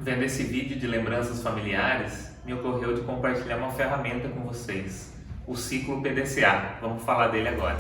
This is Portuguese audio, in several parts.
Vendo esse vídeo de lembranças familiares, me ocorreu de compartilhar uma ferramenta com vocês, o ciclo PDCA. Vamos falar dele agora.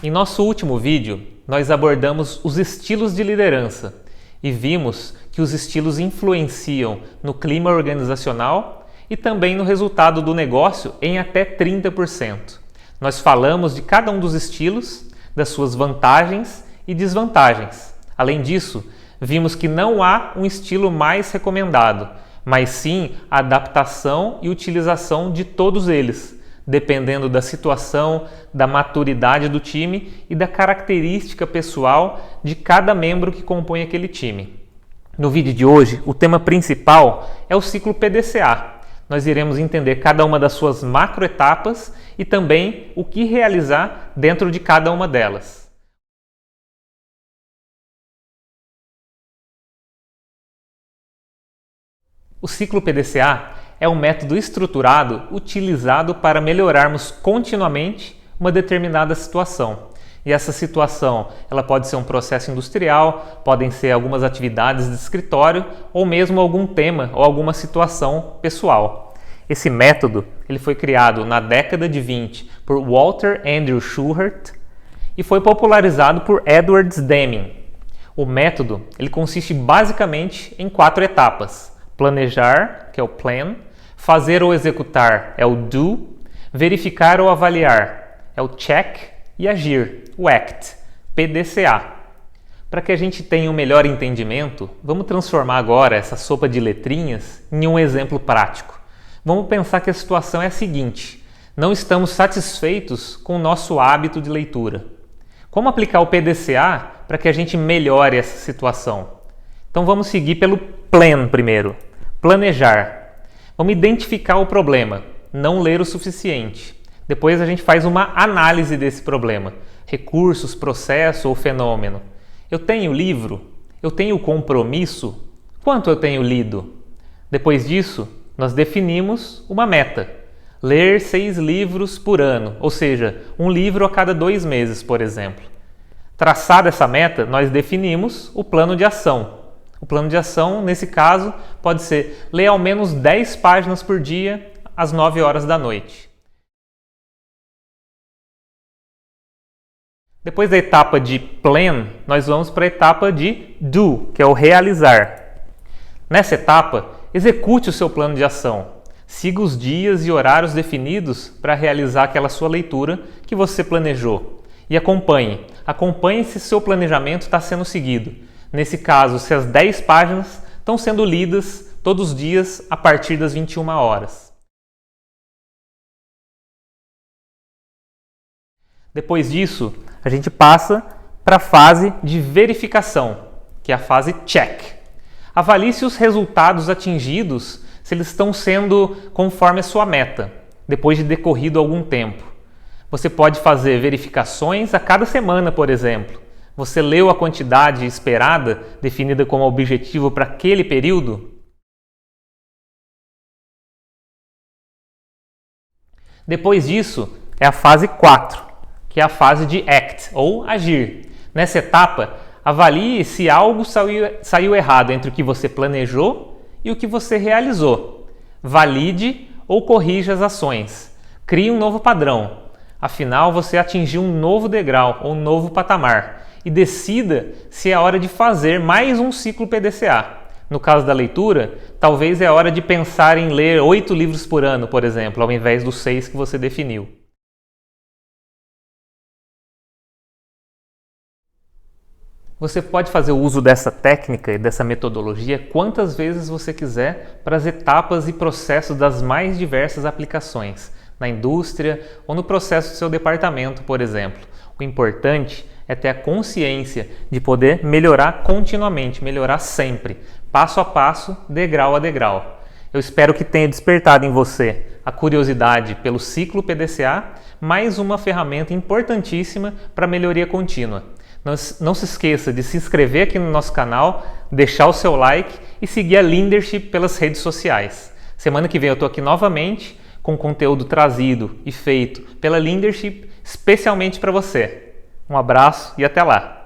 Em nosso último vídeo, nós abordamos os estilos de liderança e vimos que os estilos influenciam no clima organizacional e também no resultado do negócio em até 30%. Nós falamos de cada um dos estilos, das suas vantagens e desvantagens. Além disso, vimos que não há um estilo mais recomendado, mas sim a adaptação e utilização de todos eles, dependendo da situação, da maturidade do time e da característica pessoal de cada membro que compõe aquele time. No vídeo de hoje, o tema principal é o ciclo PDCA. Nós iremos entender cada uma das suas macroetapas e também o que realizar dentro de cada uma delas. O ciclo PDCA é um método estruturado utilizado para melhorarmos continuamente uma determinada situação. E essa situação ela pode ser um processo industrial, podem ser algumas atividades de escritório ou mesmo algum tema ou alguma situação pessoal. Esse método ele foi criado na década de 20 por Walter Andrew Shewhart e foi popularizado por Edwards Deming. O método ele consiste basicamente em 4 etapas: planejar, que é o plan, fazer ou executar, é o do, verificar ou avaliar, é o check, e agir, o act, PDCA. Para que a gente tenha um melhor entendimento, vamos transformar agora essa sopa de letrinhas em um exemplo prático. Vamos pensar que a situação é a seguinte: não estamos satisfeitos com o nosso hábito de leitura. Como aplicar o PDCA para que a gente melhore essa situação? Então vamos seguir pelo plan primeiro. Planejar. Vamos identificar o problema, não ler o suficiente. Depois a gente faz uma análise desse problema, recursos, processo ou fenômeno. Eu tenho livro? Eu tenho compromisso? Quanto eu tenho lido? Depois disso, nós definimos uma meta. Ler 6 livros por ano, ou seja, um livro a cada 2 meses, por exemplo. Traçada essa meta, nós definimos o plano de ação. O plano de ação, nesse caso, pode ser ler ao menos 10 páginas por dia às 9 horas da noite. Depois da etapa de plan, nós vamos para a etapa de do, que é o realizar. Nessa etapa, execute o seu plano de ação. Siga os dias e horários definidos para realizar aquela sua leitura que você planejou. E acompanhe. Acompanhe se seu planejamento está sendo seguido. Nesse caso, se as 10 páginas estão sendo lidas todos os dias a partir das 21 horas. Depois disso, a gente passa para a fase de verificação, que é a fase check. Avalie se os resultados atingidos, se eles estão sendo conforme a sua meta, depois de decorrido algum tempo. Você pode fazer verificações a cada semana, por exemplo. Você leu a quantidade esperada, definida como objetivo para aquele período? Depois disso, é a fase 4. Que é a fase de act, ou agir. Nessa etapa, avalie se algo saiu errado entre o que você planejou e o que você realizou. Valide ou corrija as ações. Crie um novo padrão. Afinal, você atingiu um novo degrau ou um novo patamar. E decida se é hora de fazer mais um ciclo PDCA. No caso da leitura, talvez é hora de pensar em ler 8 livros por ano, por exemplo, ao invés dos 6 que você definiu. Você pode fazer o uso dessa técnica e dessa metodologia quantas vezes você quiser para as etapas e processos das mais diversas aplicações, na indústria ou no processo do seu departamento, por exemplo. O importante é ter a consciência de poder melhorar continuamente, melhorar sempre, passo a passo, degrau a degrau. Eu espero que tenha despertado em você a curiosidade pelo ciclo PDCA, mais uma ferramenta importantíssima para a melhoria contínua. Não se esqueça de se inscrever aqui no nosso canal, deixar o seu like e seguir a Leadership pelas redes sociais. Semana que vem eu estou aqui novamente com conteúdo trazido e feito pela Leadership especialmente para você. Um abraço e até lá!